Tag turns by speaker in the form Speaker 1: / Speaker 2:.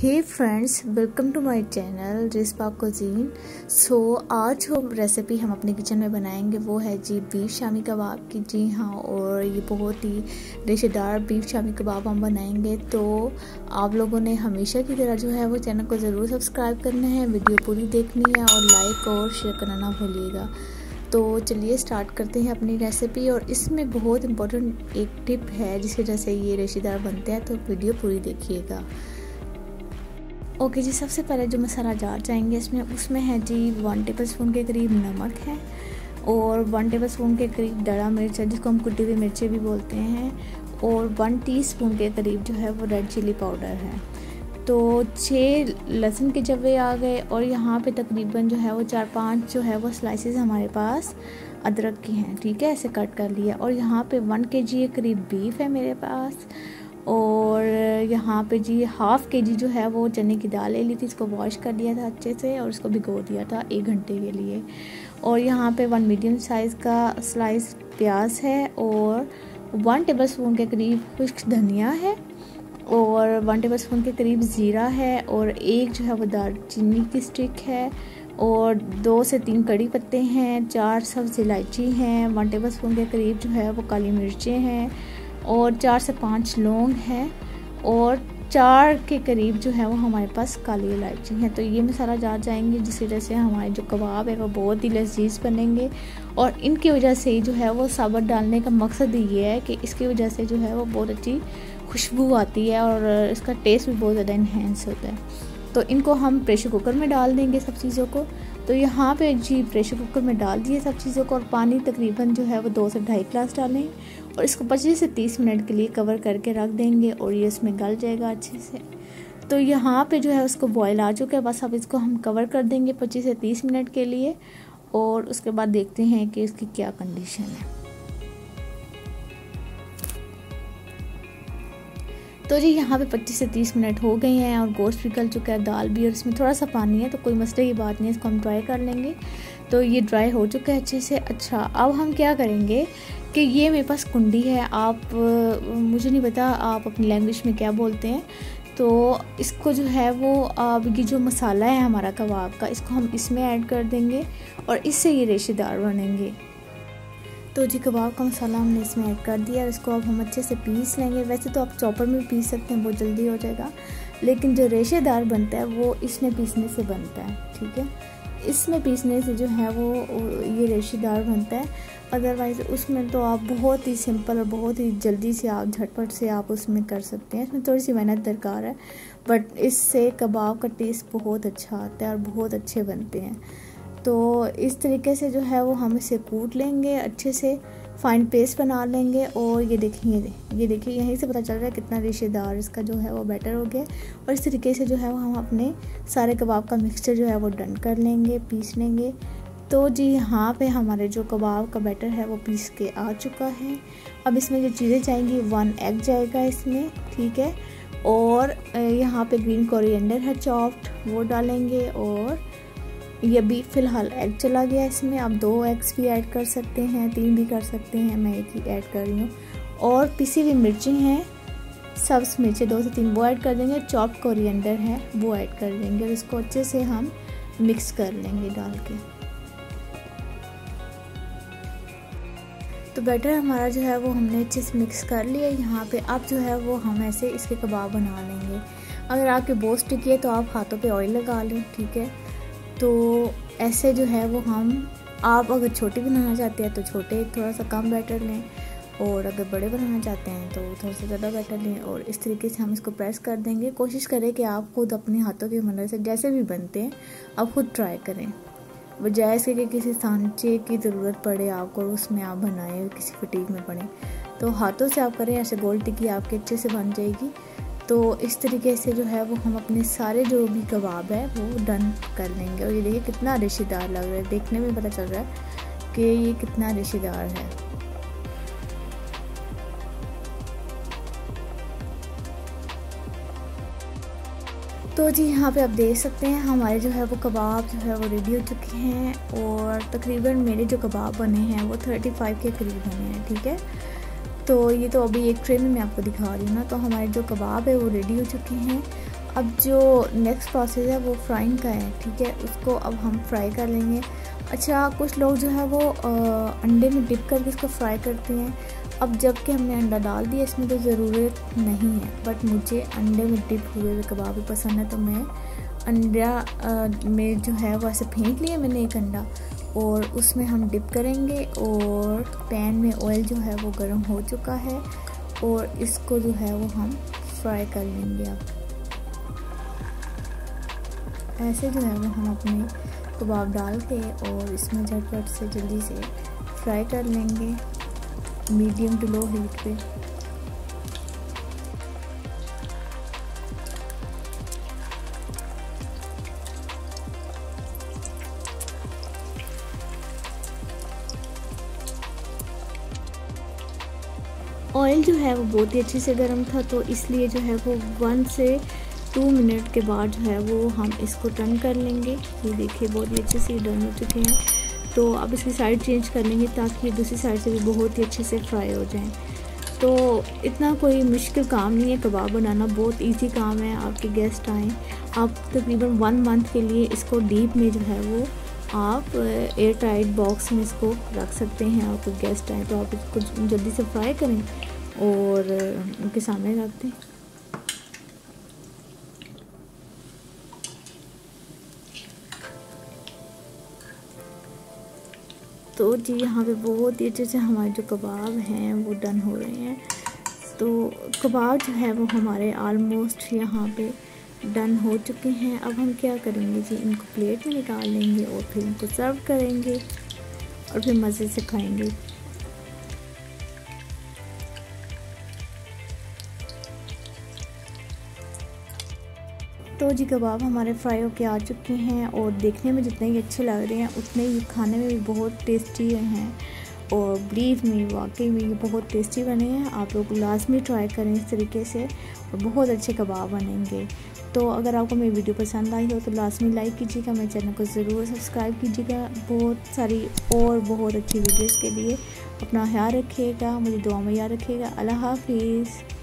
Speaker 1: Hey friends, welcome to my channel रिस्पा cuisine. आज जो रेसिपी हम अपने किचन में बनाएंगे वो है जी बीफ शामी कबाब की। जी हाँ, और ये बहुत ही रेशेदार बीफ शामी कबाब हम बनाएंगे। तो आप लोगों ने हमेशा की तरह जो है वो चैनल को ज़रूर सब्सक्राइब करना है, वीडियो पूरी देखनी है और लाइक और शेयर करना ना भूलिएगा। तो चलिए स्टार्ट करते हैं अपनी रेसिपी। और इसमें बहुत इम्पोर्टेंट एक टिप है जिसकी वजह से ये रेशेदार बनते हैं, तो वीडियो पूरी देखिएगा। ओके जी, सबसे पहले जो मसाला जार जाएंगे उसमें है जी 1 टेबलस्पून के करीब नमक है और 1 टेबलस्पून के करीब दड़ा मिर्च है जिसको हम कुटी हुई मिर्ची भी बोलते हैं, और 1 टीस्पून के करीब जो है वो रेड चिली पाउडर है। तो 6 लहसुन के जवे आ गए और यहाँ पे तकरीबन जो है वो 4-5 जो है वो स्लाइसेस हमारे पास अदरक की हैं, ठीक है, ऐसे कट कर लिया। और यहाँ पे 1 kg के करीब बीफ है मेरे पास, और यहाँ पे जी 1/2 kg जो है वो चने की दाल ले ली थी, इसको वॉश कर लिया था अच्छे से और इसको भिगो दिया था 1 घंटे के लिए। और यहाँ पे 1 मीडियम साइज़ का स्लाइस प्याज है और 1 टेबलस्पून के करीब खुश्क धनिया है और 1 टेबलस्पून के करीब ज़ीरा है और 1 जो है वो दालचीनी की स्टिक है और 2 से 3 कड़ी पत्ते हैं, 4 सब्ज़ इलायची हैं, 1 टेबलस्पून के करीब जो है वो काली मिर्चें हैं और 4 से 5 लौंग हैं और 4 के करीब जो है वो हमारे पास काली इलायची है। तो ये मसाला जार जाएंगे जिसकी वजह से हमारे जो कबाब है वो बहुत ही लजीज बनेंगे। और इनकी वजह से जो है वो साबुत डालने का मकसद ये है कि इसकी वजह से जो है वो बहुत अच्छी खुशबू आती है और इसका टेस्ट भी बहुत ज़्यादा इन्हेंस होता है। तो इनको हम प्रेशर कुकर में डाल देंगे सब चीज़ों को। तो यहाँ पे जी प्रेशर कुकर में डाल दिए सब चीज़ों को और पानी तकरीबन जो है वो 2 से 2.5 गिलास डालें और इसको 25 से 30 मिनट के लिए कवर करके रख देंगे और ये इसमें गल जाएगा अच्छे से। तो यहाँ पे जो है उसको बॉयल आ चुका है, बस अब इसको हम कवर कर देंगे 25 से 30 मिनट के लिए और उसके बाद देखते हैं कि इसकी क्या कंडीशन है। तो जी यहाँ पे 25 से 30 मिनट हो गए हैं और गोश्त भी गल चुका है, दाल भी, और इसमें थोड़ा सा पानी है तो कोई मसले की बात नहीं है, इसको हम ड्राई कर लेंगे। तो ये ड्राई हो चुका है अच्छे से। अच्छा, अब हम क्या करेंगे कि ये मेरे पास कुंडी है, आप मुझे नहीं पता आप अपनी लैंग्वेज में क्या बोलते हैं। तो इसको जो है वो अब ये जो मसाला है हमारा कबाब का, इसको हम इसमें ऐड कर देंगे और इससे ये रेशेदार बनेंगे। तो जी कबाब का मसाला हमने इसमें ऐड कर दिया और इसको अब हम अच्छे से पीस लेंगे। वैसे तो आप चॉपर में पीस सकते हैं, बहुत जल्दी हो जाएगा, लेकिन जो रेशेदार बनता है वो इसमें पीसने से बनता है, ठीक है। इसमें पीसने से जो है वो ये रेशेदार बनता है। अदरवाइज़ उसमें तो आप बहुत ही सिंपल और बहुत ही जल्दी से आप झटपट से आप उसमें कर सकते हैं। इसमें थोड़ी सी मेहनत दरकार है, बट इससे कबाब का टेस्ट बहुत अच्छा आता है और बहुत अच्छे बनते हैं। तो इस तरीके से जो है वो हम इसे कूट लेंगे, अच्छे से फाइन पेस्ट बना लेंगे। और ये देखिए यहीं से पता चल रहा है कितना रेशेदार इसका जो है वो बैटर हो गया। और इस तरीके से जो है वो हम अपने सारे कबाब का मिक्सचर जो है वो डन कर लेंगे, पीस लेंगे। तो जी यहाँ पे हमारे जो कबाब का बैटर है वो पीस के आ चुका है। अब इसमें जो चीज़ें जाएंगी 1 एग जाएगा इसमें, ठीक है, और यहाँ पे ग्रीन कोरिएंडर है चॉप्ड, वो डालेंगे। और ये भी फ़िलहाल एग चला गया इसमें, आप 2 एग्स भी ऐड कर सकते हैं, 3 भी कर सकते हैं, मैं 1 ही ऐड कर रही हूँ। और पिसी हुई मिर्ची हैं, सब्ज़ मिर्ची 2 से 3 वो ऐड कर देंगे, चॉप्ड कोरिएंडर है वो ऐड कर देंगे और इसको अच्छे से हम मिक्स कर लेंगे डाल के। तो बैटर हमारा जो है वो हमने अच्छे से मिक्स कर लिया यहाँ पे। अब जो है वो हम ऐसे इसके कबाब बना लेंगे। अगर आपके बहुत स्टिकी है तो आप हाथों पे ऑयल लगा लें, ठीक है। तो ऐसे जो है वो आप अगर छोटे बनाना चाहते हैं तो छोटे थोड़ा सा कम बैटर लें, और अगर बड़े बनाना चाहते हैं तो थोड़ा सा ज़्यादा बैटर लें। और इस तरीके से हम इसको प्रेस कर देंगे। कोशिश करें कि आप खुद अपने हाथों की मदद से जैसे भी बनते हैं आप खुद ट्राई करें, बजाय इसके कि किसी सांचे की ज़रूरत पड़े आपको उसमें आप बनाएं, किसी फटीक में पड़े। तो हाथों से आप करें, ऐसे गोल टिक्की आपके अच्छे से बन जाएगी। तो इस तरीके से जो है वो हम अपने सारे जो भी कबाब है वो डन कर लेंगे। और ये देखिए कितना रेशेदार लग रहा है, देखने में पता चल रहा है कि ये कितना रेशेदार है। तो जी यहाँ पे आप देख सकते हैं हमारे जो है वो कबाब जो है वो रेडी हो चुके हैं और तकरीबन मेरे जो कबाब बने हैं वो 35 के करीब बने हैं, ठीक है। तो ये तो अभी एक ट्रे में मैं आपको दिखा रही हूँ ना। तो हमारे जो कबाब है वो रेडी हो चुके हैं। अब जो नेक्स्ट प्रोसेस है वो फ्राइंग का है, ठीक है। उसको अब हम फ्राई कर लेंगे। अच्छा, कुछ लोग जो है वो अंडे में डिप करके इसको फ्राई करते हैं। अब जबकि हमने अंडा डाल दिया इसमें तो ज़रूरत नहीं है, बट मुझे अंडे में डिप हुए हुए कबाब भी पसंद है, तो मैं अंडा में जो है वो ऐसे फेंट लिया मैंने एक अंडा, और उसमें हम डिप करेंगे। और पैन में ऑयल जो है वो गर्म हो चुका है और इसको जो है वो हम फ्राई कर लेंगे। अब ऐसे जो है वो हम अपने कबाब डाल के और इसमें झटपट से जल्दी से फ्राई कर लेंगे मीडियम टू लो हीट पे। ऑयल जो है वो बहुत ही अच्छे से गर्म था, तो इसलिए जो है वो 1 से 2 मिनट के बाद जो है वो हम इसको टर्न कर लेंगे। ये देखिए बहुत ही अच्छे से डन हो चुके हैं। तो अब इसकी साइड चेंज कर लेंगे ताकि दूसरी साइड से भी बहुत ही अच्छे से फ्राई हो जाएं। तो इतना कोई मुश्किल काम नहीं है, कबाब बनाना बहुत इजी काम है। आपके गेस्ट आएँ, आप तकरीबन 1 मंथ के लिए इसको डीप में जो है वो आप एयर टाइट बॉक्स में इसको रख सकते हैं। आपको गेस्ट आए तो आप इसको जल्दी से फ्राई करें और उनके सामने रख दें। तो जी यहाँ पे बहुत ही अच्छे से हमारे जो कबाब हैं वो डन हो रहे हैं। तो कबाब जो है वो हमारे ऑलमोस्ट यहाँ पे डन हो चुके हैं। अब हम क्या करेंगे जी, इनको प्लेट में निकाल लेंगे और फिर इनको सर्व करेंगे और फिर मज़े से खाएंगे। तो जी कबाब हमारे फ्राई होके आ चुके हैं और देखने में जितने ही अच्छे लग रहे हैं उतने ही खाने में भी बहुत टेस्टी हैं। और बिलीव मी, वाकई में ये बहुत टेस्टी बने हैं। आप लोग लाजमी ट्राई करें इस तरीके से और बहुत अच्छे कबाब बनेंगे। तो अगर आपको मेरी वीडियो पसंद आई हो तो लाजमी लाइक कीजिएगा, मेरे चैनल को ज़रूर सब्सक्राइब कीजिएगा बहुत सारी और बहुत अच्छी वीडियोज़ के लिए। अपना ख्याल रखिएगा, मुझे दुआ में याद रखिएगा। अल्लाह हाफिज़।